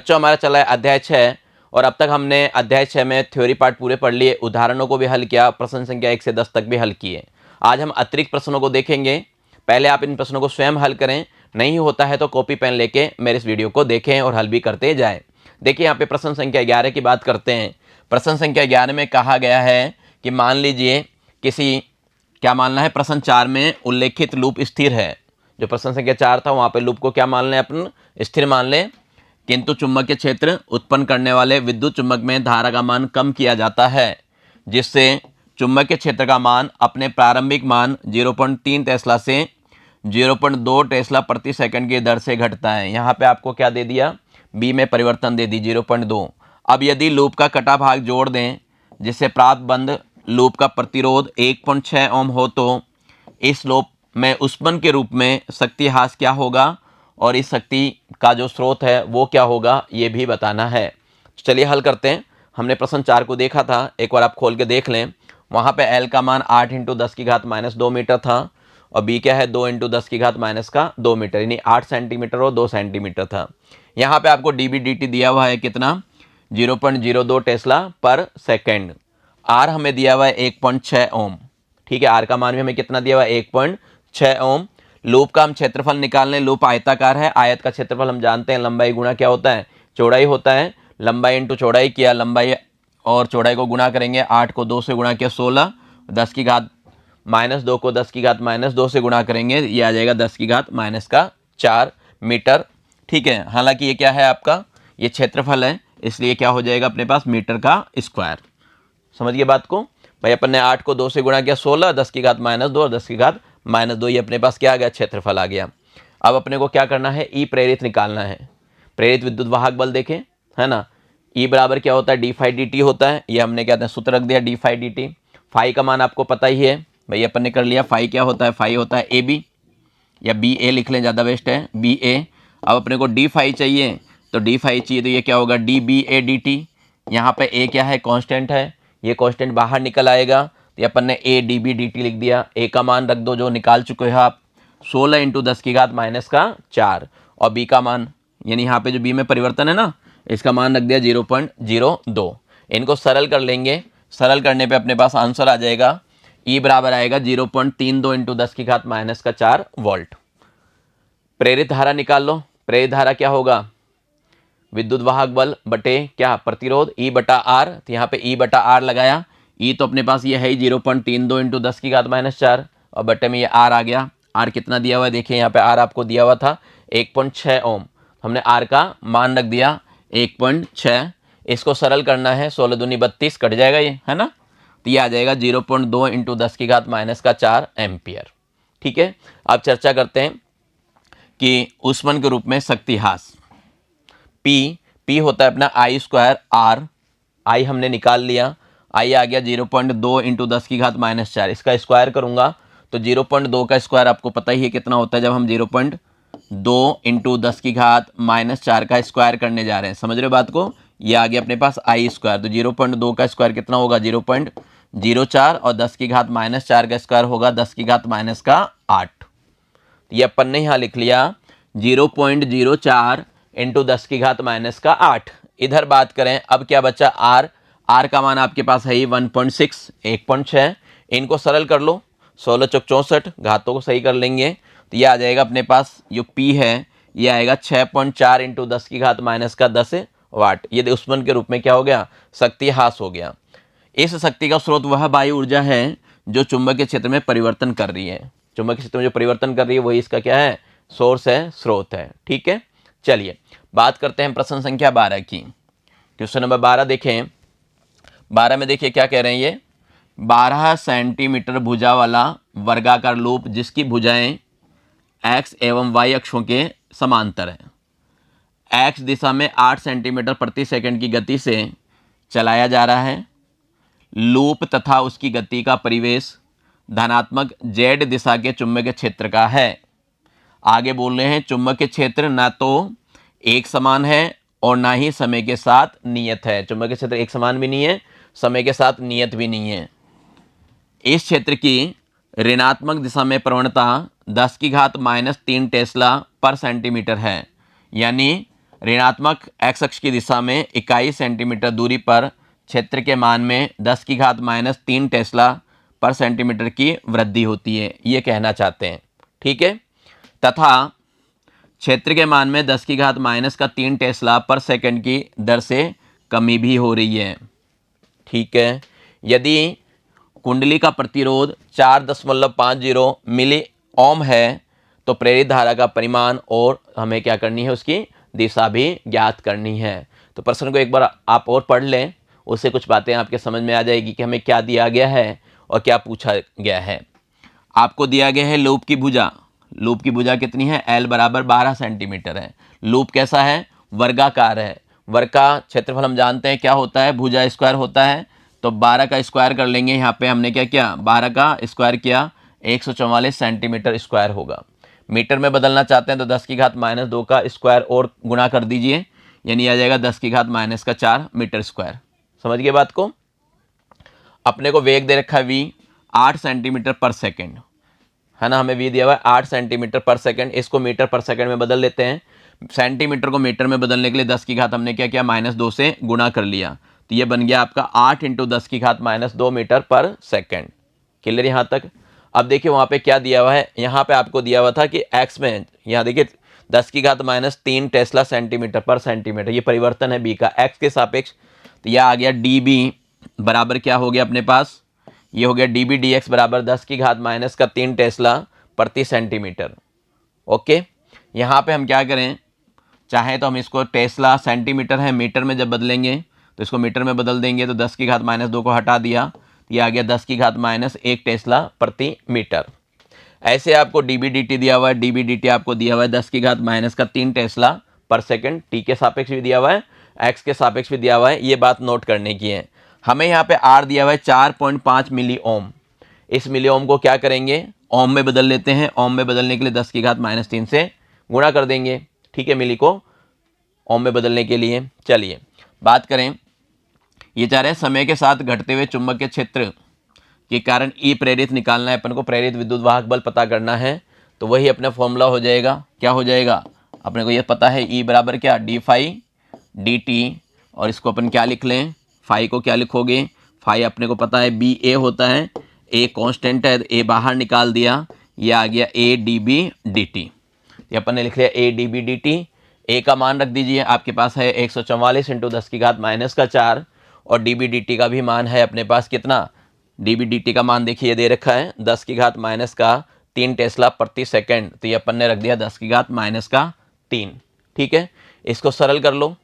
बच्चों हमारा चला है अध्याय 6 और अब तक हमने अध्याय 6 में थ्योरी पार्ट पूरे पढ़ लिए, उदाहरणों को भी हल किया, प्रश्न संख्या 1 से 10 तक भी हल किए। आज हम अतिरिक्त प्रश्नों को देखेंगे। पहले आप इन प्रश्नों को स्वयं हल करें, नहीं होता है तो कॉपी पेन लेके मेरे इस वीडियो को देखें और हल भी करते जाएं। देखिए यहाँ पे प्रश्न संख्या 11 की बात करते हैं। प्रश्न संख्या 11 में कहा गया है कि मान लीजिए किसी, क्या मानना है, प्रश्न 4 में उल्लेखित लूप स्थिर है। जो प्रश्न संख्या 4 था वहाँ पे लूप को क्या मान लें, अपन स्थिर मान लें, किंतु चुंबकीय क्षेत्र उत्पन्न करने वाले विद्युत चुम्बक में धारा का मान कम किया जाता है, जिससे चुंबकीय क्षेत्र का मान अपने प्रारंभिक मान 0.3 टेस्ला से 0.2 टेस्ला प्रति सेकंड की दर से घटता है। यहाँ पे आपको क्या दे दिया, बी में परिवर्तन दे दी 0.2। अब यदि लूप का कटा भाग जोड़ दें जिससे प्राप्त बंद लूप का प्रतिरोध 1.6 ओम हो, तो इस लूप में उत्पन्न के रूप में शक्ति ह्रास क्या होगा और इस शक्ति का जो स्रोत है वो क्या होगा, ये भी बताना है। चलिए हल करते हैं। हमने प्रश्न 4 को देखा था, एक बार आप खोल के देख लें। वहाँ पे L का मान 8 × 10⁻² मीटर था और B क्या है 2 × 10⁻² मीटर, यानी 8 सेंटीमीटर और 2 सेंटीमीटर था। यहाँ पे आपको dB/dt दिया हुआ है कितना, 0.02 टेस्ला पर सेकेंड। R हमें दिया हुआ है 1.6 ओम, ठीक है। R का मान भी हमें कितना दिया हुआ है 1.6 ओम। लूप का हम क्षेत्रफल निकाल लें। लूप आयताकार है, आयत का क्षेत्रफल हम जानते हैं लंबाई गुणा क्या होता है, चौड़ाई होता है। लंबाई इंटू चौड़ाई किया, लंबाई और चौड़ाई को गुणा करेंगे, 8 को 2 से गुणा किया 16, 10⁻2 को 10⁻2 से गुणा करेंगे, ये आ जाएगा 10⁻4 मीटर, ठीक है। हालांकि ये क्या है आपका, ये क्षेत्रफल है, इसलिए क्या हो जाएगा अपने पास मीटर का स्क्वायर। समझिए बात को भाई, अपन ने 8 को 2 से गुणा किया 16, 10⁻2 और 10⁻2, ये अपने पास क्या आ गया, क्षेत्रफल आ गया। अब अपने को क्या करना है, ई प्रेरित निकालना है। प्रेरित विद्युत वाहक बल देखें, है ना, ई बराबर क्या होता है, d∅dt होता है। ये हमने क्या था सूत्र रख दिया, d∅dt। फाई का मान आपको पता ही है भाई, अपन ने कर लिया। फाई क्या होता है, फाई होता है AB, या BA लिख लें, ज़्यादा बेस्ट है BA। अब अपने को d∅ चाहिए, तो d∅ चाहिए तो ये क्या होगा, dBA/dt। यहाँ पे A क्या है, कांस्टेंट है, ये कांस्टेंट बाहर निकल आएगा, तो अपन ने A dB/dt लिख दिया। A का मान रख दो जो निकाल चुके हो आप, 16 × 10⁻⁴ और B का मान, यानी यहाँ पे जो B में परिवर्तन है ना, इसका मान रख दिया 0.02। इनको सरल कर लेंगे, सरल करने पे अपने पास आंसर आ जाएगा, E बराबर आएगा 0.32 × 10⁻⁴ वोल्ट। प्रेरित धारा निकाल लो। प्रेरित धारा क्या होगा, विद्युत वाहक बल बटे क्या, प्रतिरोध, E/R। तो यहाँ पे E/R लगाया, E तो अपने पास ये है ही 0.32 × 10⁻⁴, और बटे में ये R आ गया। R कितना दिया हुआ है, देखिए यहाँ पे R आपको दिया हुआ था 1.6 ओम, हमने R का मान रख दिया 1.6। इसको सरल करना है, 16 दूनी 32, कट जाएगा ये, है ना, तो ये आ जाएगा 0.2 × 10⁻⁴ एम्पियर, ठीक है। अब चर्चा करते हैं कि ऊष्मन के रूप में शक्ति ह्रास। P होता है अपना I²R, I हमने निकाल लिया, I आ गया 0.2 × 10⁻⁴। इसका स्क्वायर करूंगा तो 0.2 का स्क्वायर आपको पता ही है कितना होता है, जब हम 0.2 × 10⁻⁴ का स्क्वायर करने जा रहे हैं। समझ रहे हो बात को, ये आ गया अपने पास I²। तो 0.2 का स्क्वायर कितना होगा, 0.04, और 10⁻⁴ का स्क्वायर होगा 10⁻8। ये अपन ने यहाँ लिख लिया 0.04 × 10⁻8। इधर बात करें, अब क्या बचा, R का मान आपके पास है ही 1.6, 1.6। इनको सरल कर लो, 16 चौक 64, घातों को सही कर लेंगे तो ये आ जाएगा अपने पास, जो P है ये आएगा 6.4 × 10⁻10 वाट। ये दुश्मन के रूप में क्या हो गया, शक्ति ह्रास हो गया। इस शक्ति का स्रोत वह वायु ऊर्जा है जो चुंबकीय क्षेत्र में परिवर्तन कर रही है। चुंबकीय क्षेत्र में जो परिवर्तन कर रही है वही इसका क्या है, सोर्स है, स्रोत है, ठीक है। चलिए बात करते हैं प्रश्न संख्या 12 की। क्वेश्चन नंबर 12 देखें। 12 में देखिए क्या कह रहे हैं, ये 12 सेंटीमीटर भुजा वाला वर्गाकार लूप जिसकी भुजाएं x एवं y अक्षों के समांतर है, x दिशा में 8 सेंटीमीटर प्रति सेकंड की गति से चलाया जा रहा है। लूप तथा उसकी गति का परिवेश धनात्मक z दिशा के चुंबकीय क्षेत्र का है। आगे बोल रहे हैं चुंबकीय क्षेत्र ना तो एक समान है और ना ही समय के साथ नियत है। चुंबकीय क्षेत्र एक समान भी नहीं है, समय के साथ नियत भी नहीं है। इस क्षेत्र की ऋणात्मक दिशा में प्रवणता 10⁻³ टेस्ला पर सेंटीमीटर है, यानी ऋणात्मक x अक्ष की दिशा में इकाई सेंटीमीटर दूरी पर क्षेत्र के मान में 10⁻³ टेस्ला पर सेंटीमीटर की वृद्धि होती है, ये कहना चाहते हैं। ठीक है, तथा क्षेत्र के मान में 10⁻³ टेस्ला पर सेकंड की दर से कमी भी हो रही है। ठीक है, यदि कुंडली का प्रतिरोध 4.50 मिली ओम है तो प्रेरित धारा का परिमाण और हमें क्या करनी है, उसकी दिशा भी ज्ञात करनी है। तो प्रश्न को एक बार आप और पढ़ लें, उससे कुछ बातें आपके समझ में आ जाएगी कि हमें क्या दिया गया है और क्या पूछा गया है। आपको दिया गया है लूप की भुजा। लूप की भुजा कितनी है? L बराबर 12 सेंटीमीटर है। लूप कैसा है? वर्गाकार है। वर्ग का क्षेत्रफल हम जानते हैं क्या होता है, भुजा स्क्वायर होता है। तो 12 का स्क्वायर कर लेंगे, यहाँ पे हमने क्या किया, 12 का स्क्वायर किया, 144 सेंटीमीटर स्क्वायर होगा। मीटर में बदलना चाहते हैं तो 10⁻² का स्क्वायर और गुणा कर दीजिए, यानी आ जाएगा 10⁻⁴ मीटर स्क्वायर। समझ गए बात को? अपने को वेग दे रखा है v 8 सेंटीमीटर पर सेकेंड, है ना, हमें v दिया हुआ है 8 सेंटीमीटर पर सेकेंड। इसको मीटर पर सेकेंड में बदल लेते हैं। सेंटीमीटर को मीटर में बदलने के लिए 10 की घात हमने क्या किया, -2 से गुणा कर लिया, तो ये बन गया आपका 8 × 10⁻² मीटर पर सेकेंड। क्लियर यहाँ तक? अब देखिए वहाँ पे क्या दिया हुआ है, यहाँ पे आपको दिया हुआ था कि x में, यहाँ देखिए 10⁻³ टेस्ला सेंटीमीटर पर सेंटीमीटर, ये परिवर्तन है b का x के सापेक्ष। तो यह आ गया db बराबर क्या हो गया अपने पास, ये हो गया db dx बराबर 10⁻³ टेस्ला प्रति सेंटीमीटर। ओके, यहाँ पे हम क्या करें, चाहे तो हम इसको टेस्ला सेंटीमीटर है, मीटर में जब बदलेंगे तो इसको मीटर में बदल देंगे, तो 10⁻² को हटा दिया, तो ये आ गया 10⁻1 टेस्ला प्रति मीटर। ऐसे आपको db dt दिया हुआ है, db dt आपको दिया हुआ है 10⁻³ टेस्ला पर सेकंड, t के सापेक्ष भी दिया हुआ है, x के सापेक्ष भी दिया हुआ है, ये बात नोट करने की है। हमें यहाँ पे r दिया हुआ है 4.5 मिली ओम। इस मिली ओम को क्या करेंगे, ओम में बदल लेते हैं। ओम में बदलने के लिए 10⁻³ से गुणा कर देंगे। ठीक है, मिली को ओम में बदलने के लिए। चलिए बात करें, ये चाह रहे हैं समय के साथ घटते हुए चुंबकीय क्षेत्र के कारण ई प्रेरित निकालना है अपन को, प्रेरित विद्युत वाहक बल पता करना है। तो वही अपना फॉर्मूला हो जाएगा, क्या हो जाएगा, अपने को ये पता है ई बराबर क्या, d∅dt, और इसको अपन क्या लिख लें, फाई को क्या लिखोगे, फाई अपने को पता है बी ए होता है, ए कांस्टेंट है, ए बाहर निकाल दिया, ये आ गया a dB dt। ये अपन ने लिख लिया a dB dt। ए का मान रख दीजिए, आपके पास है 144 × 10⁻⁴, और dB dt का भी मान है अपने पास कितना, dB dt का मान देखिए दे रखा है 10⁻³ टेस्ला प्रति सेकंड, तो ये अपन ने रख दिया 10⁻3। ठीक है, इसको सरल कर लो,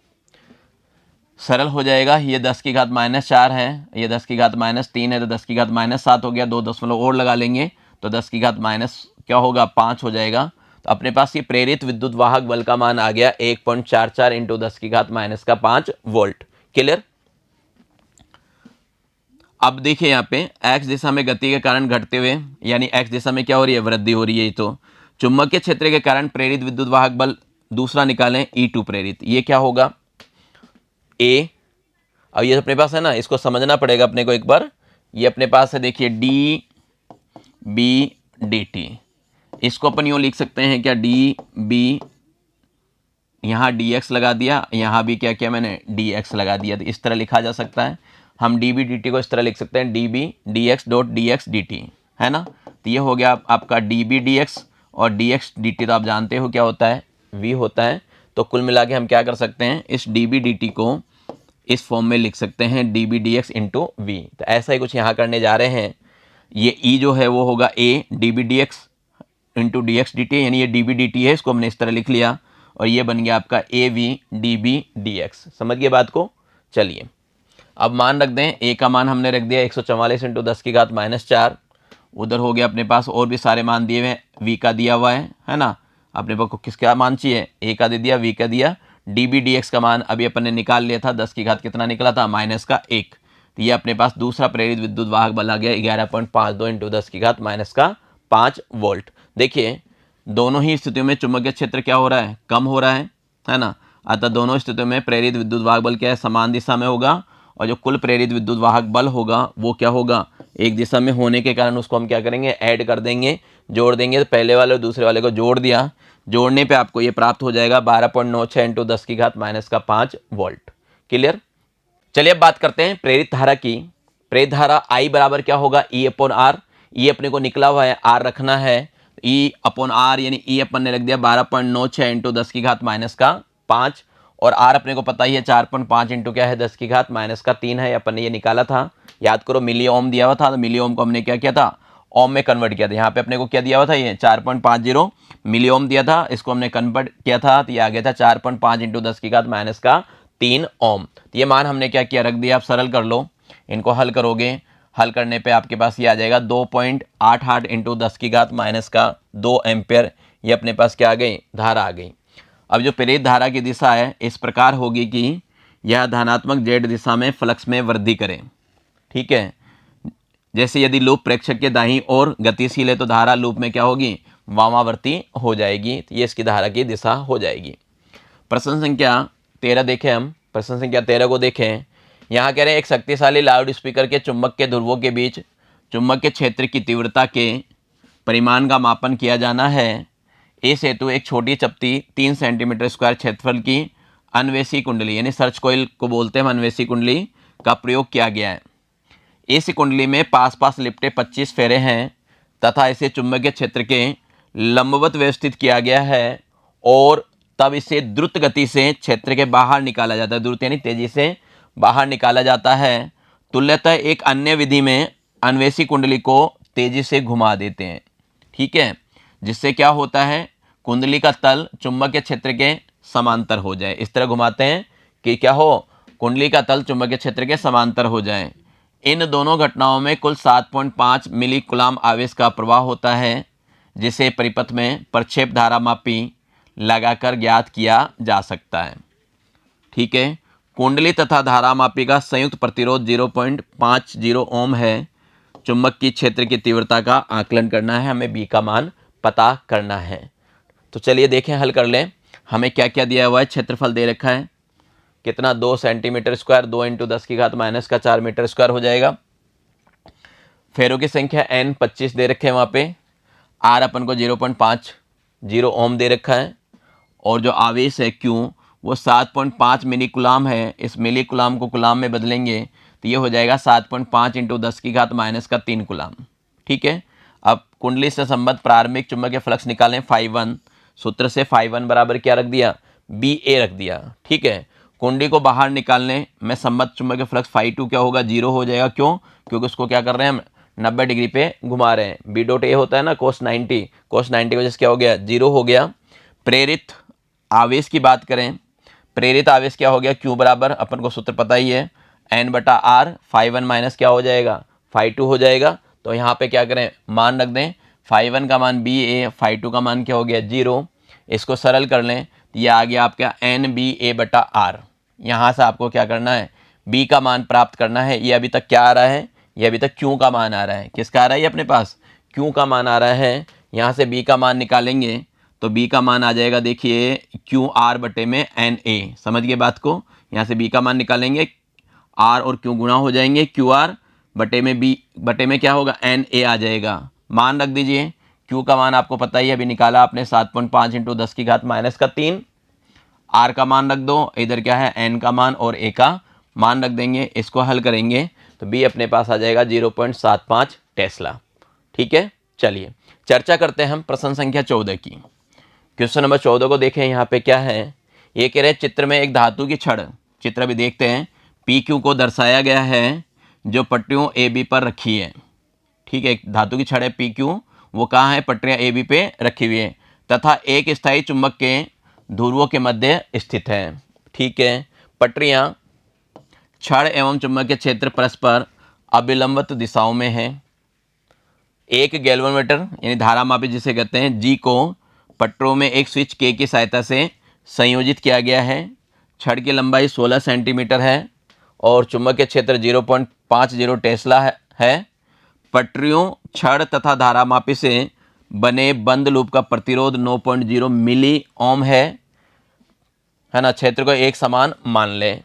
सरल हो जाएगा। ये 10⁻⁴ है, ये 10⁻3 है, तो 10⁻7 हो गया, 2 दशमलव और लगा लेंगे तो 10⁻, क्या होगा, 5 हो जाएगा। तो अपने पास ये प्रेरित विद्युत वाहक बल का मान आ गया 1.44 × 10⁻5 वोल्ट। क्लियर? अब देखिए यहाँ पे x दिशा में गति के कारण घटते हुए, यानी x दिशा में क्या हो रही है, वृद्धि हो रही है। तो चुंबकीय क्षेत्र के कारण प्रेरित विद्युत वाहक बल दूसरा निकालें, E2 प्रेरित, ये क्या होगा, A। अब ये अपने पास है ना, इसको समझना पड़ेगा अपने को एक बार। ये अपने पास है, देखिए dB dt, इसको अपन यूँ लिख सकते हैं क्या, dB, यहाँ dx लगा दिया, यहाँ भी क्या किया मैंने, dx लगा दिया, तो इस तरह लिखा जा सकता है। हम dB dt को इस तरह लिख सकते हैं, dB dx dot dx dt, है ना। तो ये हो गया आपका dB dx, और dx dt तो आप जानते हो क्या होता है, v होता है। तो कुल मिला के हम क्या कर सकते हैं, इस dB dt को इस फॉर्म में लिख सकते हैं, dB dx इंटू v। तो ऐसा ही कुछ यहाँ करने जा रहे हैं। ये e जो है वो होगा a dB dx into dx dt, यानी ये dB dt है, इसको हमने इस तरह लिख लिया, और ये बन गया आपका av dB dx। समझ गए बात को? चलिए अब मान रख दें, a का मान हमने रख दिया 144 × 10⁻⁴, उधर हो गया अपने पास और भी सारे मान दिए हुए हैं, v का दिया हुआ है ना, अपने को किसका मान चाहिए, a का दे दिया, v का दिया, dB dx का मान अभी अपन ने निकाल लिया था, 10 की घात कितना निकला था, -1। तो ये अपने पास दूसरा प्रेरित विद्युत वाहक बल आ गया 11.52 × 10⁻5 वोल्ट। देखिए दोनों ही स्थितियों में चुंबकीय क्षेत्र क्या हो रहा है, कम हो रहा है ना। अतः दोनों स्थितियों में प्रेरित विद्युत वाहक बल क्या है, समान दिशा में होगा, और जो कुल प्रेरित विद्युत वाहक बल होगा वो क्या होगा, एक दिशा में होने के कारण उसको हम क्या करेंगे, ऐड कर देंगे, जोड़ देंगे। तो पहले वाले और दूसरे वाले को जोड़ दिया जोड़ने पे आपको ये प्राप्त हो जाएगा 12.96 इंटू 10 की घात माइनस का 5 वोल्ट। क्लियर। चलिए अब बात करते हैं प्रेरित धारा की। प्रेरित धारा I बराबर क्या होगा, E अपॉन आर। ई अपने को निकला हुआ है, आर रखना है, E अपॉन आर यानी E अपन ने रख दिया 12.96 इंटू 10 की घात माइनस का 5, और आर अपने को पता ही है 4.5 इंटू क्या है 10 की घात माइनस का 3 है, अपन ने ये निकाला था। याद करो मिली ओम दिया हुआ था, तो मिली ओम को हमने क्या किया था, ओम में कन्वर्ट किया था। यहाँ पे अपने को क्या दिया हुआ था, ये 4.50 मिली ओम दिया था, इसको हमने कन्वर्ट किया था तो ये आ गया था 4.5 इंटू 10 की घात माइनस का 3 ओम। तो ये मान हमने क्या किया, रख दिया। आप सरल कर लो, इनको हल करोगे, हल करने पे आपके पास ये आ जाएगा 2.88 इंटू 10 की घात माइनस का 2 एम्पियर। ये अपने पास क्या आ गई, धारा आ गई। अब जो प्रेरित धारा की दिशा है इस प्रकार होगी कि यह धनात्मक जेड दिशा में फ्लक्स में वृद्धि करें। ठीक है, जैसे यदि लूप प्रेक्षक के दाईं ओर गतिशील है तो धारा लूप में क्या होगी, वामावर्ती हो जाएगी। तो ये इसकी धारा की दिशा हो जाएगी। प्रश्न संख्या 13 देखें हम। प्रश्न संख्या 13 को देखें। यहाँ कह रहे हैं एक शक्तिशाली लाउड स्पीकर के चुंबक के ध्रुवों के बीच चुंबक के क्षेत्र की तीव्रता के परिमाण का मापन किया जाना है। इस हेतु एक छोटी चपटी 3 सेंटीमीटर स्क्वायर क्षेत्रफल की अन्वेषी कुंडली यानी सर्च कॉइल को बोलते हैं, अन्वेषी कुंडली का प्रयोग किया गया है। इस कुंडली में पास पास लिपटे 25 फेरे हैं तथा इसे चुंबकीय क्षेत्र के लंबवत व्यवस्थित किया गया है, और तब इसे द्रुत गति से क्षेत्र के बाहर निकाला जाता है। द्रुत यानी तेजी से बाहर निकाला जाता है। तुल्यतः एक अन्य विधि में अन्वेषी कुंडली को तेजी से घुमा देते हैं। ठीक है, जिससे क्या होता है, कुंडली का तल चुंबकीय क्षेत्र के समांतर हो जाए। इस तरह घुमाते हैं कि क्या हो, कुंडली का तल चुंबकीय क्षेत्र के समांतर हो जाए। इन दोनों घटनाओं में कुल 7.5 मिली कूलाम आवेश का प्रवाह होता है, जिसे परिपथ में प्रक्षेप धारा मापी लगाकर ज्ञात किया जा सकता है। ठीक है, कुंडली तथा धारा मापी का संयुक्त प्रतिरोध 0.50 ओम है। चुंबक की क्षेत्र की तीव्रता का आकलन करना है, हमें बी का मान पता करना है। तो चलिए देखें, हल कर लें। हमें क्या क्या दिया हुआ है, क्षेत्रफल दे रखा है कितना, 2 सेंटीमीटर स्क्वायर, 2 इंटू 10 की घात माइनस का 4 मीटर स्क्वायर हो जाएगा। फेरों की संख्या n 25 दे रखे हैं वहाँ पे। आर अपन को 0.50 ओम दे रखा है, और जो आवेश है Q वो 7.5 मिली कूलाम है। इस मिली कूलाम को कूलाम में बदलेंगे तो ये हो जाएगा 7.5 इंटू 10 की घात माइनस का 3 कूलाम। ठीक है, अब कुंडली से संबद्ध प्रारंभिक चुंबकीय फ्लक्स निकालें φ1। सूत्र से φ1 बराबर क्या रख दिया, BA रख दिया। ठीक है, कुंडली को बाहर निकालने में संबद्ध चुंबकीय फ्लक्स φ2 क्या होगा, 0 हो जाएगा। क्यों, क्योंकि उसको क्या कर रहे हैं हम, 90 डिग्री पे घुमा रहे हैं। बी डॉट ए होता है ना cos 90, cos 90 की वजह से क्या हो गया, 0 हो गया। प्रेरित आवेश की बात करें, प्रेरित आवेश क्या हो गया, Q बराबर अपन को सूत्र पता ही है, N बटा आर। φ1 माइनस क्या हो जाएगा, φ2 हो जाएगा। तो यहाँ पे क्या करें, मान रख दें, φ1 का मान BA, φ2 का मान क्या हो गया, 0। इसको सरल कर लें तो ये आ गया आपका NBA बटा आर। यहाँ से आपको क्या करना है, B का मान प्राप्त करना है। ये अभी तक क्या आ रहा है, ये अभी तक Q का मान आ रहा है। किसका आ रहा है, ये अपने पास Q का मान आ रहा है। यहाँ से B का मान निकालेंगे तो B का मान आ जाएगा, देखिए QR बटे में NA। समझ गए बात को, यहाँ से B का मान निकालेंगे, R और Q गुणा हो जाएंगे, QR बटे में B बटे में क्या होगा, NA आ जाएगा। मान रख दीजिए, Q का मान आपको पता ही है, अभी निकाला आपने 7.5 इंटू 10 की घात माइनस का 3। R का मान रख दो, इधर क्या है N का मान और A का मान रख देंगे। इसको हल करेंगे तो B अपने पास आ जाएगा 0.75 टेस्ला। ठीक है, चलिए चर्चा करते हैं हम प्रश्न संख्या 14 की। क्वेश्चन नंबर 14 को देखें। यहाँ पे क्या है, ये कह रहे हैं चित्र में एक धातु की छड़, चित्र भी देखते हैं, PQ को दर्शाया गया है जो पट्टियों AB पर रखी है। ठीक है, एक धातु की छड़ है PQ, वो कहाँ है, पट्टियाँ AB पे रखी हुई है, तथा एक स्थायी चुंबक के ध्रुवों के मध्य स्थित है। ठीक है, पटरियाँ छड़ एवं चुंबकीय क्षेत्र परस्पर अभिलंबित दिशाओं में है। एक गैल्वेनोमीटर यानी धारा मापी जिसे कहते हैं G को पट्टरों में एक स्विच K की सहायता से संयोजित किया गया है। छड़ की लंबाई 16 सेंटीमीटर है और चुंबकीय क्षेत्र 0.50 टेस्ला है। पटरियों, छड़ तथा धारा मापी से बने बंद लूप का प्रतिरोध 9.0 मिली ओम है ना। क्षेत्र को एक समान मान लें।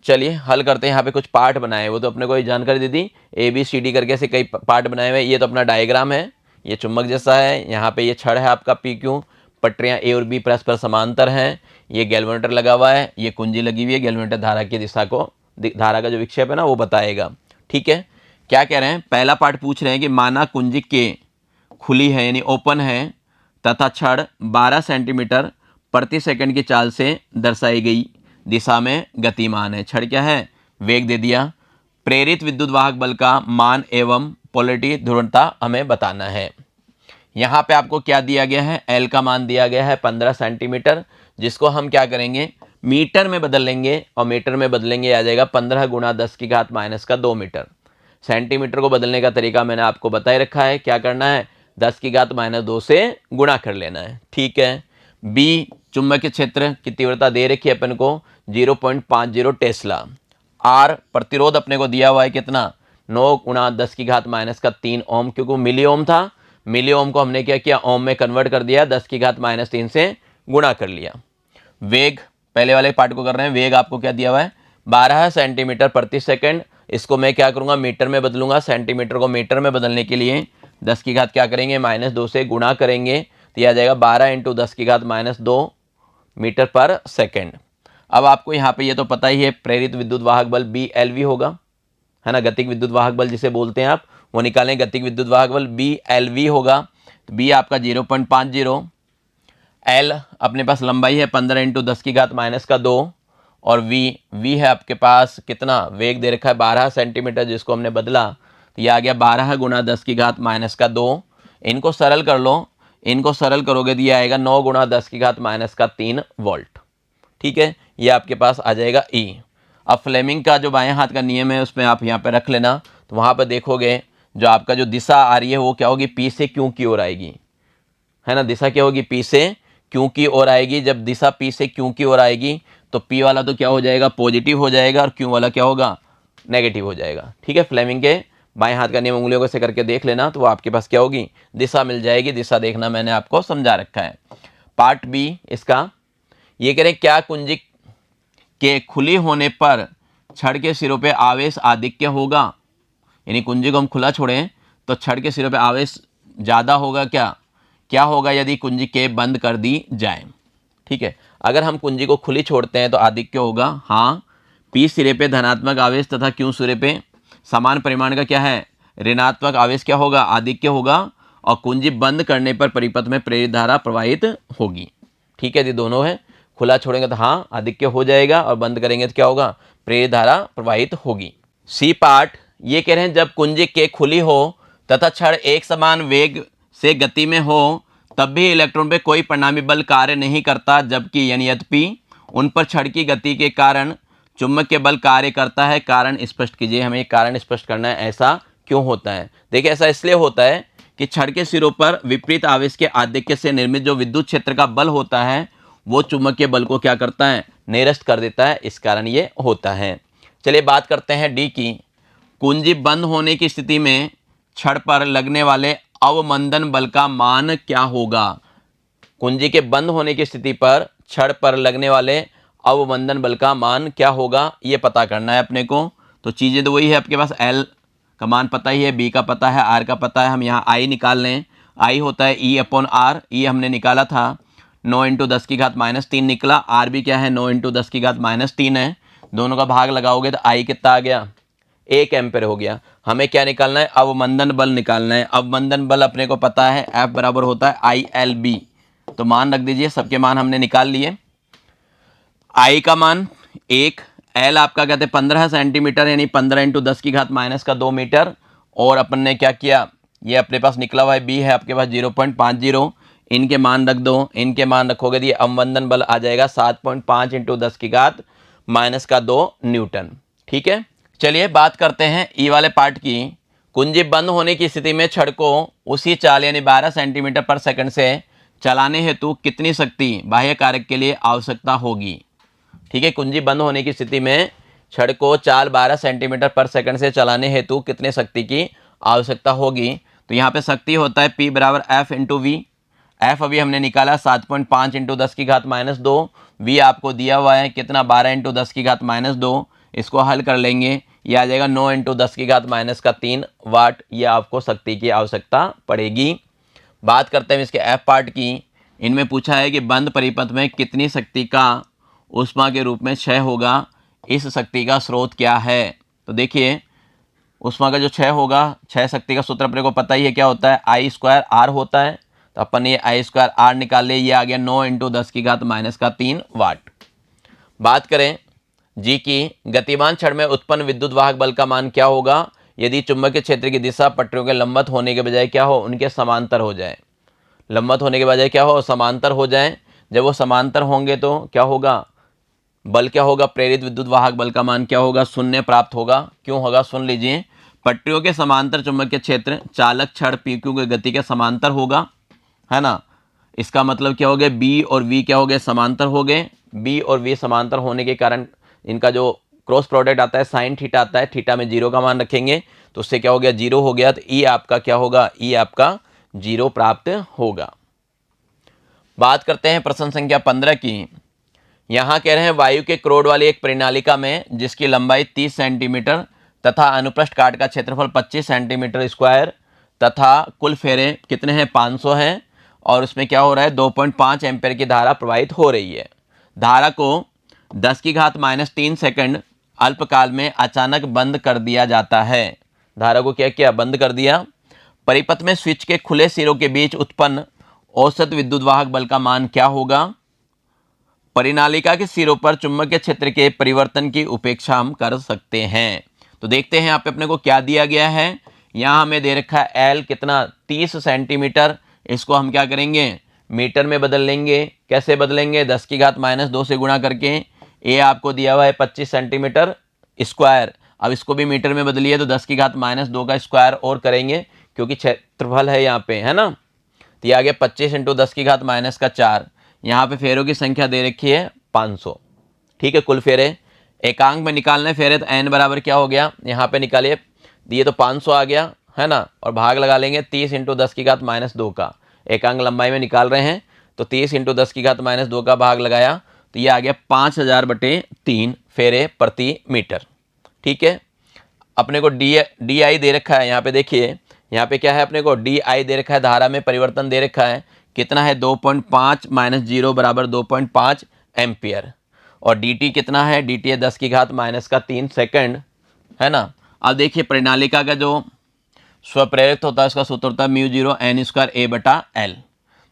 चलिए हल करते हैं। यहाँ पे कुछ पार्ट बनाए, वो तो अपने को जानकारी दी थी, ABCD करके से कई पार्ट बनाए हुए। ये तो अपना डायग्राम है, ये चुंबक जैसा है, यहाँ पे ये छड़ है आपका PQ, पटरियां ए और बी परस्पर समांतर हैं, ये गैल्वेनोमीटर लगा हुआ है, ये कुंजी लगी हुई है, गैल्वेनोमीटर धारा की दिशा को, धारा का जो विक्षेप है ना वो बताएगा। ठीक है, क्या कह रहे हैं, पहला पार्ट पूछ रहे हैं कि माना कुंजी के खुली है यानी ओपन है तथा छड़ 12 सेंटीमीटर प्रति सेकंड की चाल से दर्शाई गई दिशा में गतिमान है। छड़ क्या है, वेग दे दिया। प्रेरित विद्युत वाहक बल का मान एवं पोलैरिटी ध्रुवता हमें बताना है। यहाँ पे आपको क्या दिया गया है, एल का मान दिया गया है 15 सेंटीमीटर, जिसको हम क्या करेंगे मीटर में बदल लेंगे, और मीटर में बदलेंगे आ जाएगा 15 गुणा 10 की घात माइनस का 2 मीटर। सेंटीमीटर को बदलने का तरीका मैंने आपको बता ही रखा है, क्या करना है 10 की घात माइनस 2 से गुणा कर लेना है। ठीक है, बी चुंबकीय क्षेत्र की तीव्रता दे रखी है अपन को 0.50 टेस्ला। आर प्रतिरोध अपने को दिया हुआ है कितना, 9 गुणा 10 की घात माइनस का 3 ओम, क्योंकि मिली ओम था, मिली ओम को हमने क्या किया ओम में कन्वर्ट कर दिया, 10 की घात माइनस 3 से गुणा कर लिया। वेग पहले वाले पार्ट को कर रहे हैं, वेग आपको क्या दिया हुआ है 12 सेंटीमीटर प्रति सेकंड, इसको मैं क्या करूंगा मीटर में बदलूंगा, सेंटीमीटर को मीटर में बदलने के लिए 10 की घात क्या करेंगे माइनस 2 से गुणा करेंगे, तो यह आ जाएगा 12 इंटू 10 की घात माइनस 2 मीटर पर सेकंड। अब आपको यहाँ पे ये तो पता ही है प्रेरित विद्युत वाहक बल BLV होगा, है ना, गतिक विद्युत वाहक बल जिसे बोलते हैं आप, वो निकालें, गतिक विद्युत वाहक बल BLV होगा। तो बी आपका 0.50, एल अपने पास लंबाई है 15 इंटू 10 की घात माइनस का 2, और वी है आपके पास कितना, वेग दे रखा है 12 सेंटीमीटर, जिसको हमने बदला तो ये आ गया 12 गुणा 10 की घात माइनस का 2। इनको सरल कर लो, इनको सरल करोगे तो ये आएगा 9 गुणा 10 की घात माइनस का 3 वोल्ट। ठीक है, ये आपके पास आ जाएगा ई। अब फ्लेमिंग का जो बाएं हाथ का नियम है उसमें आप यहाँ पे रख लेना, तो वहाँ पर देखोगे जो आपका जो दिशा आ रही है वो क्या होगी, पी से क्यू की ओर आएगी, है ना, दिशा क्या होगी पी से क्यू की ओर आएगी। जब दिशा पी से क्यू की ओर आएगी तो पी वाला तो क्या हो जाएगा पॉजिटिव हो जाएगा, और क्यू वाला क्या होगा नेगेटिव हो जाएगा। ठीक है, फ्लेमिंग के बाएं हाथ का नियम उंगलियों से करके देख लेना, तो वो आपके पास क्या होगी दिशा मिल जाएगी। दिशा देखना मैंने आपको समझा रखा है। पार्ट बी इसका ये करें, क्या कुंजी के खुली होने पर छड़ के सिरों पे आवेश आधिक्य होगा, यानी कुंजी को हम खुला छोड़ें तो छड़ के सिरों पे आवेश ज़्यादा होगा, क्या होगा यदि कुंजी के बंद कर दी जाए। ठीक है, अगर हम कुंजी को खुली छोड़ते हैं तो आधिक्य होगा, हाँ, पी सिरे पे धनात्मक आवेश तथा क्यू सिरे पे समान परिमाण का क्या है ऋणात्मक आवेश क्या होगा आधिक्य होगा, और कुंजी बंद करने पर परिपथ में प्रेरित धारा प्रवाहित होगी। ठीक है, यदि दोनों है, खुला छोड़ेंगे तो हाँ आधिक्य हो जाएगा, और बंद करेंगे तो क्या होगा प्रेरित धारा प्रवाहित होगी। सी पार्ट ये कह रहे हैं, जब कुंजी के खुली हो तथा छड़ एक समान वेग से गति में हो तब भी इलेक्ट्रॉन पे कोई परिणामी बल कार्य नहीं करता, जबकि यानी यद्यपि उन पर छड़ की गति के कारण चुंबकीय बल कार्य करता है। कारण स्पष्ट कीजिए, हमें कारण स्पष्ट करना है, ऐसा क्यों होता है। देखिए, ऐसा इसलिए होता है कि छड़ के सिरों पर विपरीत आवेश के आधिक्य से निर्मित जो विद्युत क्षेत्र का बल होता है वो चुंबकीय बल को क्या करता है निरस्त कर देता है, इस कारण ये होता है। चलिए बात करते हैं डी की। कुंजी बंद होने की स्थिति में छड़ पर लगने वाले अवमंदन बल का मान क्या होगा। कुंजी के बंद होने की स्थिति पर छड़ पर लगने वाले अवमंदन बल का मान क्या होगा, ये पता करना है अपने को। तो चीज़ें तो वही है, आपके पास एल का मान पता ही है, बी का पता है, आर का पता है। हम यहाँ आई निकाल लें, आई होता है ई अपॉन आर, ई हमने निकाला था 9 इंटू 10 की घात माइनस 3 निकला, आर भी क्या है 9 इंटू 10 की घात माइनस 3 है। दोनों का भाग लगाओगे तो आई कितना आ गया 1 एम्पेयर हो गया। हमें क्या निकालना है अवमंदन बल निकालना है। अवमंदन बल अपने को पता है एफ बराबर होता है आई एल बी, तो मान रख दीजिए, सबके मान हमने निकाल लिए। आई का मान 1, एल आपका कहते हैं 15 सेंटीमीटर यानी 15 इंटू 10 की घात माइनस का 2 मीटर, और अपन ने क्या किया ये अपने पास निकला हुआ है बी है आपके पास 0.50, इनके मान रख दो, इनके मान रखोगे तो ये अवमंदन बल आ जाएगा 7.5 इंटू 10 की घात माइनस का 2 न्यूटन। ठीक है, चलिए बात करते हैं ई वाले पार्ट की। कुंजी बंद होने की स्थिति में छड़ को उसी चाल यानी 12 सेंटीमीटर पर सेकंड से चलाने हेतु कितनी शक्ति बाह्य कारक के लिए आवश्यकता होगी। ठीक है, कुंजी बंद होने की स्थिति में छड़ को चाल 12 सेंटीमीटर पर सेकंड से चलाने हेतु कितने शक्ति की आवश्यकता होगी। तो यहाँ पे शक्ति होता है P बराबर एफ इंटू वी। एफ अभी हमने निकाला 7.5 इंटू 10 की घात माइनस 2, वी आपको दिया हुआ है कितना 12 इंटू 10 की घात माइनस 2। इसको हल कर लेंगे, ये आ जाएगा 9 इंटू 10 की घात माइनस का 3 वाट, ये आपको शक्ति की आवश्यकता पड़ेगी। बात करते हैं इसके एफ पार्ट की। इनमें पूछा है कि बंद परिपथ में कितनी शक्ति का ऊष्मा के रूप में क्षय होगा, इस शक्ति का स्रोत क्या है। तो देखिए ऊष्मा का जो क्षय होगा, क्षय शक्ति का सूत्र अपने को पता ही है क्या होता है, आई स्क्वायर आर होता है। तो अपन ये आई स्क्वायर आर निकाल ले, ये आ गया 9 × 10⁻³ वाट। बात करें जी की, गतिमान क्षण में उत्पन्न विद्युत वाहक बल का मान क्या होगा यदि चुंबकीय क्षेत्र की दिशा पट्टियों के लंबवत होने के बजाय क्या हो, उनके समांतर हो जाए। लंबवत होने के बजाय क्या हो, समांतर हो जाए। जब वो समांतर होंगे तो क्या होगा, बल क्या होगा, प्रेरित विद्युत वाहक बल का मान क्या होगा, 0 प्राप्त होगा। क्यों होगा, सुन लीजिए। पट्टियों के समांतर चुंबकीय क्षेत्र चालक क्षण PQ की गति के समांतर होगा, है ना। इसका मतलब क्या हो गया, B और V क्या हो गए, समांतर हो गए। B और V समांतर होने के कारण इनका जो क्रॉस प्रोडक्ट आता है साइन थीटा आता है, थीटा में 0 का मान रखेंगे तो उससे क्या हो गया, 0 हो गया। तो E आपका क्या होगा, E आपका 0 प्राप्त होगा। बात करते हैं प्रश्न संख्या 15 की। यहाँ कह रहे हैं वायु के क्रोड वाली एक प्रणालिका में जिसकी लंबाई 30 सेंटीमीटर तथा अनुप्रस्थ काट का क्षेत्रफल 25 सेंटीमीटर स्क्वायर तथा कुल फेरे कितने हैं, 500 हैं, और उसमें क्या हो रहा है, 2.5 एम्पीयर की धारा प्रवाहित हो रही है। धारा को 10⁻³ सेकंड अल्पकाल में अचानक बंद कर दिया जाता है। धारा को क्या किया, बंद कर दिया। परिपथ में स्विच के खुले सिरों के बीच उत्पन्न औसत विद्युत वाहक बल का मान क्या होगा। परिनालिका के सिरों पर चुंबकीय क्षेत्र के परिवर्तन की उपेक्षा हम कर सकते हैं। तो देखते हैं यहाँ पे अपने को क्या दिया गया है। यहाँ हमें दे रखा है L कितना, 30 सेंटीमीटर। इसको हम क्या करेंगे, मीटर में बदल लेंगे। कैसे बदलेंगे, 10⁻² से गुणा करके। ए आपको दिया हुआ है 25 सेंटीमीटर स्क्वायर। अब इसको भी मीटर में बदलिए तो 10⁻² का स्क्वायर और करेंगे क्योंकि क्षेत्रफल है यहाँ पे, है ना। तो ये आ गया 25 × 10⁻⁴। यहाँ पे फेरों की संख्या दे रखी है 500, ठीक है। कुल फेरे एकांक में निकालने फेरे तो n बराबर क्या हो गया, यहाँ पे निकालिए, ये तो 500 आ गया, है ना। और भाग लगा लेंगे 30 × 10⁻² का। एकांक लंबाई में निकाल रहे हैं तो 30 × 10⁻² का भाग लगाया तो ये आ गया 5000/3 फेरे प्रति मीटर, ठीक है। अपने को डी आई दे रखा है, यहाँ पे देखिए, यहाँ पे क्या है, अपने को डी आई दे रखा है, धारा में परिवर्तन दे रखा है कितना है, 2.5 - 0 = 2.5 एम्पियर। और डी टी कितना है, डी टी है 10⁻³ सेकंड, है ना। अब देखिए प्रणालिका का जो स्वप्रेरित होता है उसका सूत्र होता है μ0 n² A/L।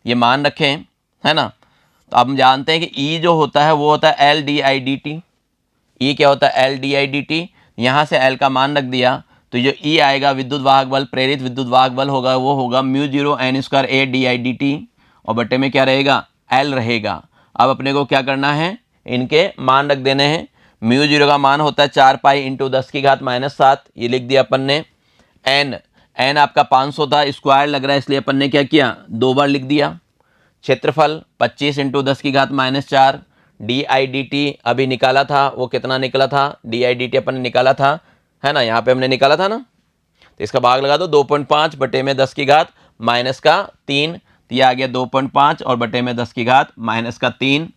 ये मान रखें, है ना। तो अब हम जानते हैं कि E जो होता है वो होता है LdIdt। E क्या होता है, LdIdt। यहाँ से L का मान रख दिया तो जो E आएगा विद्युत वाहक बल, प्रेरित विद्युत वाहक बल होगा, वो होगा μ0 n² A/dIdt और बट्टे में क्या रहेगा, L रहेगा। अब अपने को क्या करना है, इनके मान रख देने हैं। μ0 का मान होता है 4 पाई × 10⁻⁷, ये लिख दिया अपन ने। n आपका 500 था, स्क्वायर लग रहा है इसलिए अपन ने क्या किया, 2 बार लिख दिया। क्षेत्रफल 25 × 10⁻⁴। DIdt अभी निकाला था, वो कितना निकला था, DIdt अपन ने निकाला था, है ना, यहाँ पे हमने निकाला था ना। तो इसका भाग लगा दो, 2.5 बटे में 10⁻⁻3। तो ये आ गया 2.5 और बटे में 10⁻⁻3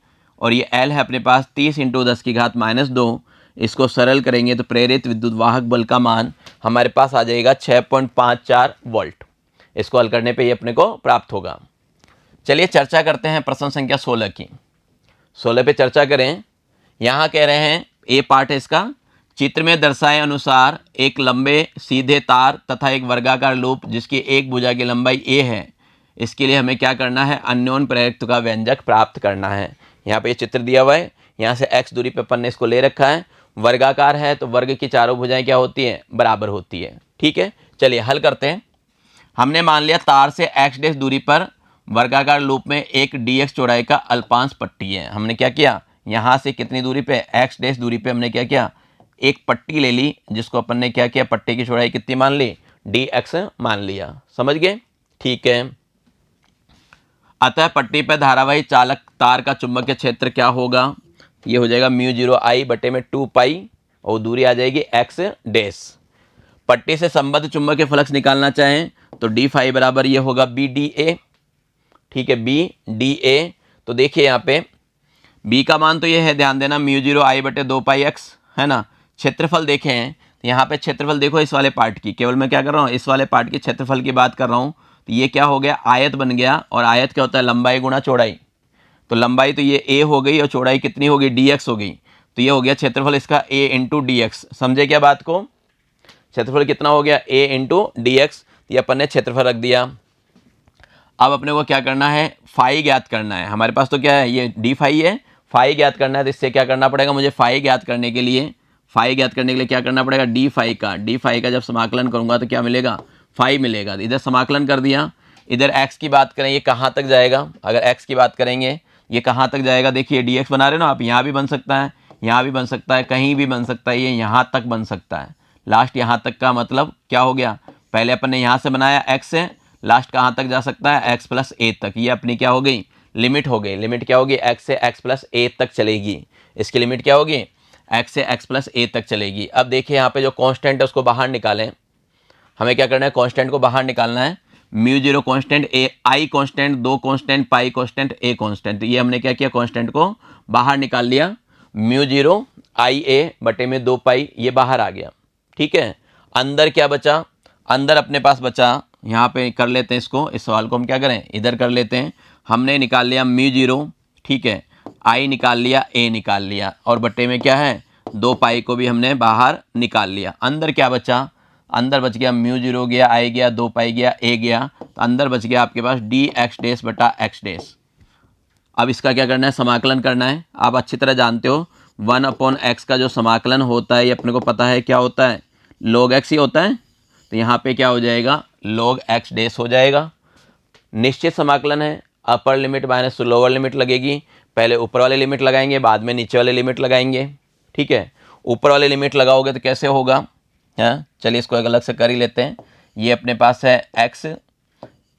और ये L है अपने पास 30 × 10⁻²। इसको सरल करेंगे तो प्रेरित विद्युत वाहक बल का मान हमारे पास आ जाएगा 6.54 वोल्ट। इसको हल करने पे ये अपने को प्राप्त होगा। चलिए चर्चा करते हैं प्रश्न संख्या 16 की। 16 पे चर्चा करें। यहाँ कह रहे हैं, ए पार्ट है इसका, चित्र में दर्शाए अनुसार एक लंबे सीधे तार तथा एक वर्गाकार लूप जिसकी एक भुजा की लंबाई a है, इसके लिए हमें क्या करना है, अन्योन्य प्रेरकत्व का व्यंजक प्राप्त करना है। यहाँ पे ये चित्र दिया हुआ है, यहाँ से x दूरी पे अपन ने इसको ले रखा है। वर्गाकार है तो वर्ग की चारों भुजाएं क्या होती हैं, बराबर होती है, ठीक है। चलिए हल करते हैं। हमने मान लिया तार से x' दूरी पर वर्गाकार लूप में एक dx चौड़ाई का अल्पांश पट्टी है। हमने क्या किया, यहाँ से कितनी दूरी पे, x' दूरी पे हमने क्या किया, एक पट्टी ले ली जिसको अपन ने क्या किया, पट्टी की चौड़ाई कितनी मान ली, dx मान लिया। समझ गए, ठीक है। अतः पट्टी पर धारावाही चालक तार का चुंबकीय क्षेत्र क्या होगा, ये हो जाएगा μ0 I बटे में 2 पाई और दूरी आ जाएगी x'। पट्टी से संबद्ध चुंबकीय फ्लक्स निकालना चाहें तो d फाई बराबर ये होगा BdA, ठीक है, BdA। तो देखिए यहाँ पे B का मान तो ये है, ध्यान देना, μ0 I बटे 2 पाई x, है ना। क्षेत्रफल देखें तो यहाँ पे क्षेत्रफल देखो इस वाले पार्ट की, केवल मैं क्या कर रहा हूँ, इस वाले पार्ट की क्षेत्रफल की बात कर रहा हूँ। तो ये क्या हो गया, आयत बन गया। और आयत क्या होता है, लंबाई गुणा चौड़ाई। तो लंबाई तो ये a हो गई और चौड़ाई कितनी हो गई, dx हो गई। तो ये हो गया क्षेत्रफल इसका a इंटू डी एक्स। समझे क्या बात को, क्षेत्रफल कितना हो गया, a इंटू डी एक्स। ये अपन ने क्षेत्रफल रख दिया। अब अपने को क्या करना है, फाई ज्ञात करना है। हमारे पास तो क्या है, ये डी फाई है, फाई ज्ञात करना है। तो इससे क्या करना पड़ेगा मुझे, फाई ज्ञात करने के लिए, फाई ज्ञात करने के लिए क्या करना पड़ेगा, डी फाई का जब समाकलन करूंगा तो क्या मिलेगा, फाई मिलेगा। इधर समाकलन कर दिया। इधर एक्स की बात करें, ये कहाँ तक जाएगा, अगर एक्स की बात करेंगे ये कहाँ तक जाएगा, देखिए डी एक्स बना रहे हो ना आप, यहाँ भी बन सकता है, यहाँ भी बन सकता है, कहीं भी बन सकता है, ये यहाँ तक बन सकता है। लास्ट यहाँ तक का मतलब क्या हो गया, पहले अपन ने यहाँ से बनाया एक्स से, लास्ट कहाँ तक जा सकता है, एक्स प्लस ए तक। ये अपनी क्या हो गई, लिमिट हो गई। लिमिट क्या होगी, एक्स से एक्स प्लस ए तक चलेगी। इसकी लिमिट क्या होगी, एक्स से एक्स प्लस ए तक चलेगी। अब देखिए यहाँ पे जो कांस्टेंट है उसको बाहर निकालें। हमें क्या करना है, कांस्टेंट को बाहर निकालना है। म्यू जीरो कांस्टेंट, ए आई कांस्टेंट, दो constant, pi constant, a constant. ये हमने क्या किया, कांस्टेंट को बाहर निकाल लिया। म्यू जीरो आई ए बटे में 2 पाई, ये बाहर आ गया। ठीक है, अंदर क्या बचा, अंदर अपने पास बचा, यहाँ पे कर लेते हैं इसको, इस सवाल को हम क्या करें, इधर कर लेते हैं। हमने निकाल लिया म्यू जीरो, ठीक है, आई निकाल लिया, ए निकाल लिया, और बट्टे में क्या है, 2 पाई को भी हमने बाहर निकाल लिया। अंदर क्या बचा, अंदर बच गया म्यू जीरो गया, आई गया, 2 पाई गया, ए गया, तो अंदर बच गया आपके पास डी एक्स डेस बटा एक्स डेस। अब इसका क्या करना है, समाकलन करना है। आप अच्छी तरह जानते हो 1/x का जो समाकलन होता है ये अपने को पता है क्या होता है, log x ही होता है। तो यहाँ पे क्या हो जाएगा, log x डेस हो जाएगा। निश्चित समाकलन है, अपर लिमिट माइनस लोअर लिमिट लगेगी। पहले ऊपर वाली लिमिट लगाएंगे, बाद में नीचे वाली लिमिट लगाएंगे। ठीक है, ऊपर वाली लिमिट लगाओगे तो कैसे होगा, हाँ चलिए इसको एक अलग से कर ही लेते हैं। ये अपने पास है x,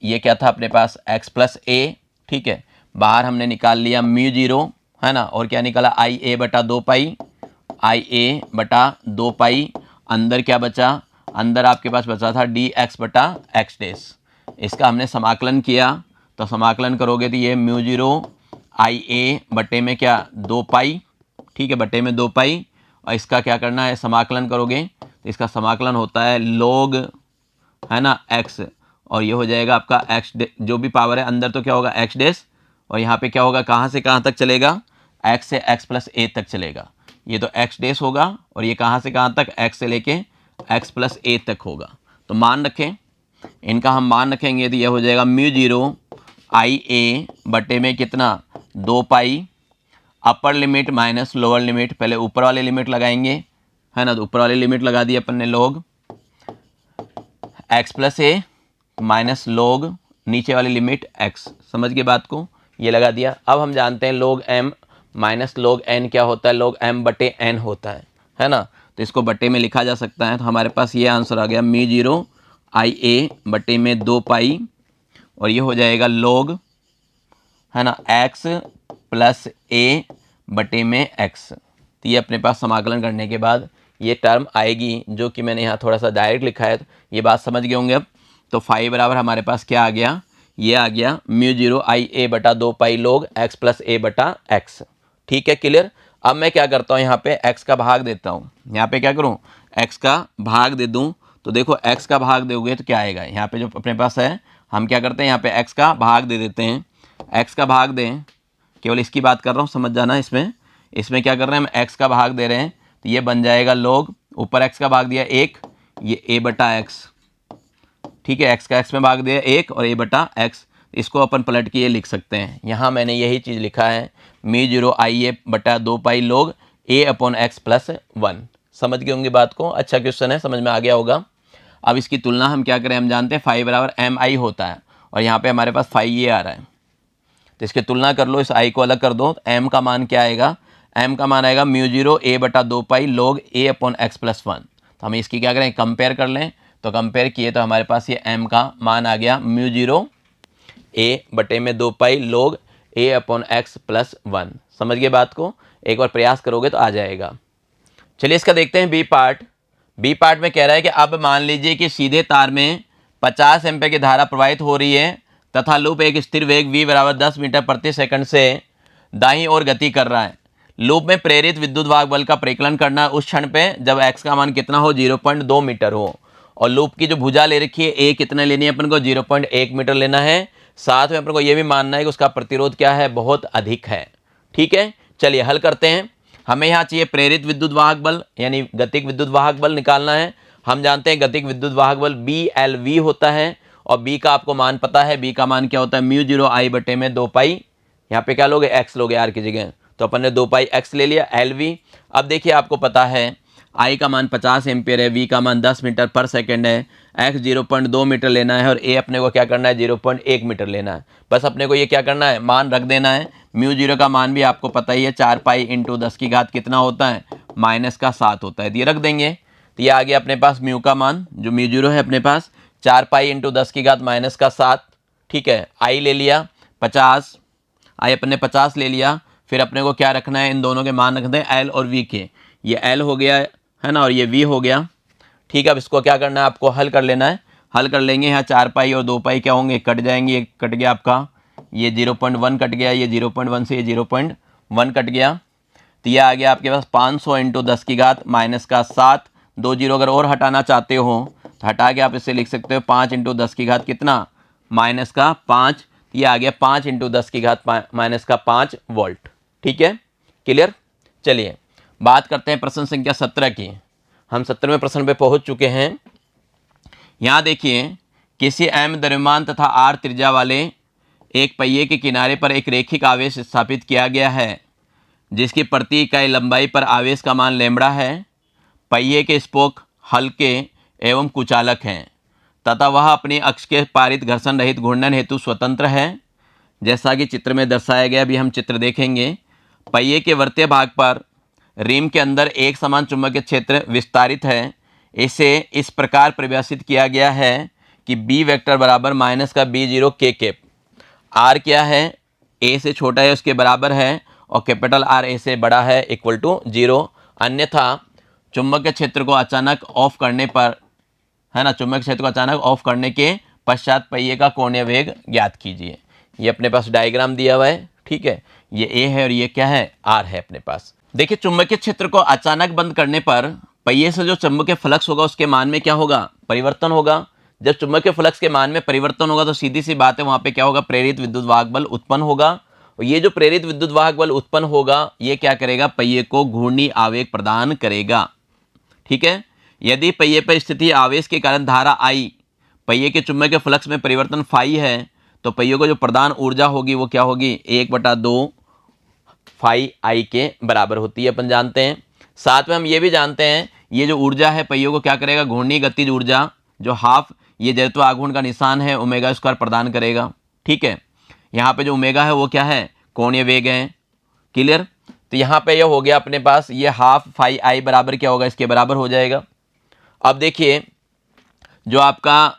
ये क्या था अपने पास x प्लस ए। ठीक है, बाहर हमने निकाल लिया म्यू जीरो, है ना, और क्या निकाला, आई ए बटा 2 पाई, आई ए बटा 2 पाई। अंदर क्या बचा, अंदर आपके पास बचा था डी एक्स बटा एक्स डेस। इसका हमने समाकलन किया, तो समाकलन करोगे तो ये म्यू जीरो आई ए बटे में क्या 2 पाई, ठीक है, बटे में 2 पाई। और इसका क्या करना है, समाकलन करोगे तो इसका समाकलन होता है log, है ना, x, और ये हो जाएगा आपका एक्स जो भी पावर है अंदर तो क्या होगा एक्स डेस, और यहाँ पे क्या होगा, कहाँ से कहाँ तक चलेगा, x से x प्लस ए तक चलेगा। ये तो x डेस होगा, और ये कहाँ से कहाँ तक, x से लेके x प्लस ए तक होगा। तो मान रखें, इनका हम मान रखेंगे तो ये हो जाएगा म्यू जीरो आई ए बटे में कितना 2 pi, upper limit minus lower limit, पहले ऊपर वाली लिमिट लगाएंगे, है ना, तो ऊपर वाली लिमिट लगा दी अपन ने log x प्लस ए माइनस log नीचे वाली लिमिट x। समझ गए बात को, ये लगा दिया। अब हम जानते हैं log m minus log n क्या होता है, log m बटे n होता है ना, तो इसको बटे में लिखा जा सकता है। तो हमारे पास ये आंसर आ गया म्यू जीरो आई ए बटे में 2 पाई, और ये हो जाएगा log, है ना, x प्लस ए बटे में x। तो ये अपने पास समाकलन करने के बाद ये टर्म आएगी, जो कि मैंने यहाँ थोड़ा सा डायरेक्ट लिखा है, तो ये बात समझ गए होंगे अब। तो फाई बराबर हमारे पास क्या आ गया, ये आ गया म्यू जीरो आई ए बटा 2 पाई log x प्लस ए बटा एक्स। ठीक है, क्लियर। अब मैं क्या करता हूँ, यहाँ पे x का भाग देता हूँ। यहाँ पे क्या करूँ, x का भाग दे दूँ। तो देखो x का भाग दोगे तो क्या आएगा, यहाँ पे जो अपने पास है, हम क्या करते हैं, यहाँ पे x का भाग दे देते हैं। x का भाग दें, केवल इसकी बात कर रहा हूँ, समझ जाना। इसमें क्या कर रहे हैं, हम x का भाग दे रहे हैं, तो ये बन जाएगा log, ऊपर x का भाग दिया 1, ये a बटा x। ठीक है, x का x में भाग दिया 1 और a बटा x। इसको अपन पलट के ये लिख सकते हैं। यहाँ मैंने यही चीज़ लिखा है, म्यू जीरो आई ए बटा 2 पाई log a upon x plus 1। समझ गए होंगे बात को, अच्छा क्वेश्चन है, समझ में आ गया होगा। अब इसकी तुलना हम क्या करें, हम जानते हैं फाई बराबर एम आई होता है, और यहाँ पे हमारे पास फाई ये आ रहा है, तो इसकी तुलना कर लो, इस आई को अलग कर दो। तो एम का मान क्या आएगा, एम का मान आएगा म्यू जीरो ए बटा 2 पाई log a upon x plus 1। तो हम इसकी क्या करें, कंपेयर कर लें। तो कंपेयर किए तो हमारे पास ये एम का मान आ गया म्यू जीरो ए बटे में 2 पाई log a upon x plus 1। समझ गए बात को, एक बार प्रयास करोगे तो आ जाएगा। चलिए इसका देखते हैं बी पार्ट। बी पार्ट में कह रहा है कि अब मान लीजिए कि सीधे तार में 50 एम्पीयर की धारा प्रवाहित हो रही है तथा लूप एक स्थिर वेग v बराबर 10 मीटर प्रति सेकंड से दाईं ओर गति कर रहा है। लूप में प्रेरित विद्युत वाहक बल का परिकलन करना उस क्षण पे जब x का मान कितना हो, 0.2 मीटर हो, और लूप की जो भुजा ले रखी है ए कितना लेनी है अपन को, 0.1 मीटर लेना है। साथ में अपन को ये भी मानना है कि उसका प्रतिरोध क्या है, बहुत अधिक है। ठीक है, चलिए हल करते हैं। हमें यहाँ चाहिए प्रेरित विद्युत वाहक बल यानी गतिक विद्युत वाहक बल निकालना है। हम जानते हैं गतिक विद्युत वाहक बल BLV होता है और बी का आपको मान पता है, बी का मान क्या होता है, μ0I/2π। यहाँ पे क्या लोगे, एक्स लोगे आर की जगह, तो अपन ने 2πx ले लिया LV। अब देखिए आपको पता है आई का मान 50 एम्पियर है, वी का मान 10 मीटर पर सेकंड है, एक्स 0.2 मीटर लेना है और ए अपने को क्या करना है, 0.1 मीटर लेना है। बस अपने को ये क्या करना है, मान रख देना है। μ0 का मान भी आपको पता ही है, 4π × 10 की घात कितना होता है, -7 होता है। तो ये रख देंगे, तो ये आ गया अपने पास म्यू का मान, जो μ0 है अपने पास 4π × 10 की घात -7। ठीक है, आई ले लिया 50, आई अपने 50 ले लिया। फिर अपने को क्या रखना है, इन दोनों के मान रख दें एल और वी के। ये एल हो गया है ना, और ये वी हो गया। ठीक है, अब इसको क्या करना है, आपको हल कर लेना है। हल कर लेंगे, यहाँ 4π और 2π क्या होंगे, कट जाएंगे। ये कट गया आपका, ये 0.1 कट गया, ये 0.1 से ये 0.1 कट गया। तो ये आ गया आपके पास 500 × 10 की घात -7। 2 जीरो अगर और हटाना चाहते हो तो हटा के आप इससे लिख सकते हो 5 × 10 की घात कितना, -5। ये आ गया 5 × 10 की घात -5 वोल्ट। ठीक है, क्लियर। चलिए बात करते हैं प्रश्न संख्या 17 की। हम 17वें प्रश्न पे पहुंच चुके हैं। यहाँ देखिए, किसी m द्रव्यमान तथा r त्रिज्या वाले एक पहिए के किनारे पर एक रैखिक आवेश स्थापित किया गया है, जिसकी प्रति इकाई लंबाई पर आवेश का मान लैम्बडा है। पहिए के स्पोक हल्के एवं कुचालक हैं तथा वह अपनी अक्ष के पारित घर्षण रहित घूर्णन हेतु स्वतंत्र है, जैसा कि चित्र में दर्शाया गया। अभी हम चित्र देखेंगे। पहिए के वर्तीय भाग पर रिम के अंदर एक समान चुंबकीय क्षेत्र विस्तारित है। इसे इस प्रकार परिभाषित किया गया है कि बी वेक्टर बराबर -B0 K कैप। आर क्या है, ए से छोटा है उसके बराबर है, और कैपिटल आर ए से बड़ा है, =0। अन्यथा चुंबकीय क्षेत्र को अचानक ऑफ करने पर, है ना, चुंबकीय क्षेत्र को अचानक ऑफ करने के पश्चात पहिए का कोणीय वेग ज्ञात कीजिए। ये अपने पास डायग्राम दिया हुआ है। ठीक है, ये ए है और ये क्या है, आर है अपने पास। देखिए, चुंबकीय क्षेत्र को अचानक बंद करने पर पहिए से जो चुंबकीय फ्लक्स होगा उसके मान में क्या होगा, परिवर्तन होगा। जब चुंबकीय फ्लक्स के मान में परिवर्तन होगा तो सीधी सी बात है, वहां पे क्या होगा, प्रेरित विद्युत वाहक बल उत्पन्न होगा। और ये जो प्रेरित विद्युत वाहक बल उत्पन्न होगा ये क्या करेगा, पहिए को घूर्णी आवेग प्रदान करेगा। ठीक है, यदि पहिए पर स्थिति आवेश के कारण धारा आई पहिए के चुंबकीय फ्लक्स में परिवर्तन फाई है, तो पहिए को जो प्रदान ऊर्जा होगी वो क्या होगी, 1/2 फाई आई के बराबर होती है, अपन जानते हैं। साथ में हम ये भी जानते हैं, ये जो ऊर्जा है पहियों को क्या करेगा, घूर्णी गतिज ऊर्जा जो हाफ, ये जड़त्व आघूर्ण का निशान है, ω² प्रदान करेगा। ठीक है, यहाँ पे जो ओमेगा है वो क्या है, कोणीय वेग है। क्लियर। तो यहाँ पे ये हो गया अपने पास, ये हाफ फाई आई बराबर क्या होगा, इसके बराबर हो जाएगा। अब देखिए, जो आपका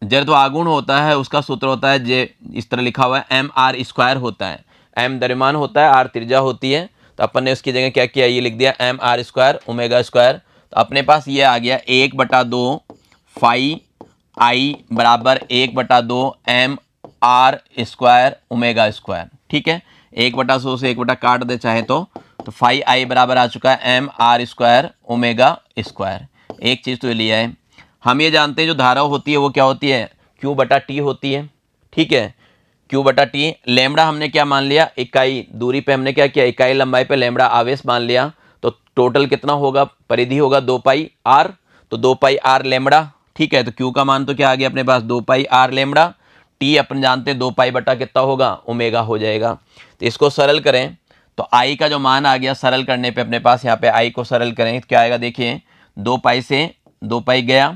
जड़त्व आघूर्ण होता है उसका सूत्र होता है, जे इस तरह लिखा हुआ है, mr² होता है। m द्रव्यमान होता है, r त्रिज्या होती है, तो अपन ने उसकी जगह क्या किया, ये लिख दिया mr² ω²। तो अपने पास ये आ गया 1/2 फाई आई बराबर 1/2 mr² ω²। ठीक है, 1/100 से 1 काट दे चाहे तो फाई आई बराबर आ चुका है mr² ω²। एक चीज़ तो ये लिया है। हम ये जानते हैं जो धारा होती है वो क्या होती है, Q/T होती है। ठीक है, Q/T। लैम्बडा हमने क्या मान लिया, इकाई दूरी पे हमने क्या किया, इकाई लंबाई पे लैम्बडा आवेश मान लिया। तो टोटल कितना होगा, परिधि होगा 2πr, तो 2πr लैम्बडा। ठीक है, तो Q का मान तो क्या आ गया अपने पास, 2πr लैम्बडा। T अपन जानते हैं 2π/ कितना होगा, ओमेगा हो जाएगा। तो इसको सरल करें तो I का जो मान आ गया, सरल करने पे अपने पास यहाँ पे I को सरल करें तो क्या आएगा, देखिए 2π से 2π गया,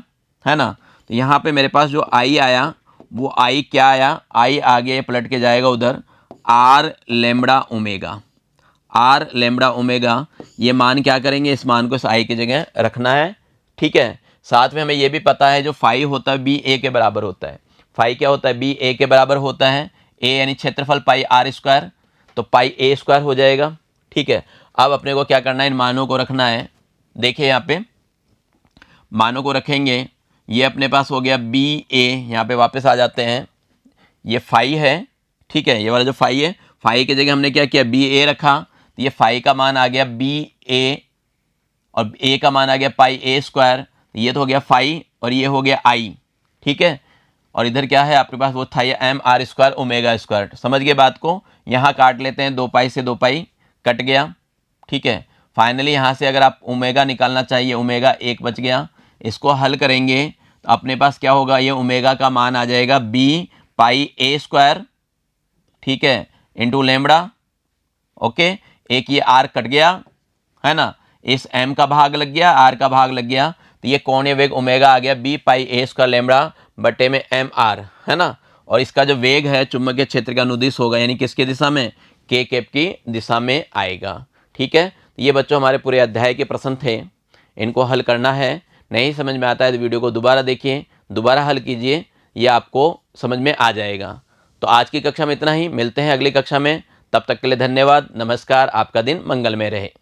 है ना। तो यहाँ पे मेरे पास जो I आया वो I क्या आया, I आगे ये पलट के जाएगा उधर, r lambda omega. r lambda omega, ये मान क्या करेंगे, इस मान को इस I की जगह रखना है। ठीक है, साथ में हमें ये भी पता है जो फाई होता है b a के बराबर होता है। फाई क्या होता है, b a के बराबर होता है। a यानी क्षेत्रफल πr², तो πa² हो जाएगा। ठीक है, अब अपने को क्या करना है, इन मानों को रखना है। देखिए यहाँ पे मानों को रखेंगे, ये अपने पास हो गया बी ए, यहाँ पे वापस आ जाते हैं, ये फाई है। ठीक है, ये वाला जो फाई है, फाई की जगह हमने क्या किया, बी ए रखा, तो ये फाई का मान आ गया बी ए और ए का मान आ गया πa²। ये तो हो गया फाई और ये हो गया आई, ठीक है। और इधर क्या है आपके पास, वो था ये m r square omega square. समझ गए बात को। यहाँ काट लेते हैं, 2 पाई से 2 पाई कट गया, ठीक है। फाइनली यहाँ से अगर आप ओमेगा निकालना चाहिए, ओमेगा 1 बच गया। इसको हल करेंगे तो अपने पास क्या होगा, ये ओमेगा का मान आ जाएगा बी पाई ए स्क्वायर, ठीक है, इंटू लेमड़ा। ओके, एक ये आर कट गया है ना, इस एम का भाग लग गया, आर का भाग लग गया, तो ये कोणीय वेग ओमेगा आ गया बी पाई ए स्क्वायर लेमड़ा बटे में एम आर, है ना। और इसका जो वेग है चुंबकीय क्षेत्र का अनुदिश होगा, यानी किसकी दिशा में, के कैप की दिशा में आएगा, ठीक है। ये बच्चों हमारे पूरे अध्याय के प्रश्न थे, इनको हल करना है। नहीं समझ में आता है तो वीडियो को दोबारा देखिए, दोबारा हल कीजिए, ये आपको समझ में आ जाएगा। तो आज की कक्षा में इतना ही, मिलते हैं अगली कक्षा में। तब तक के लिए धन्यवाद, नमस्कार, आपका दिन मंगलमय रहे।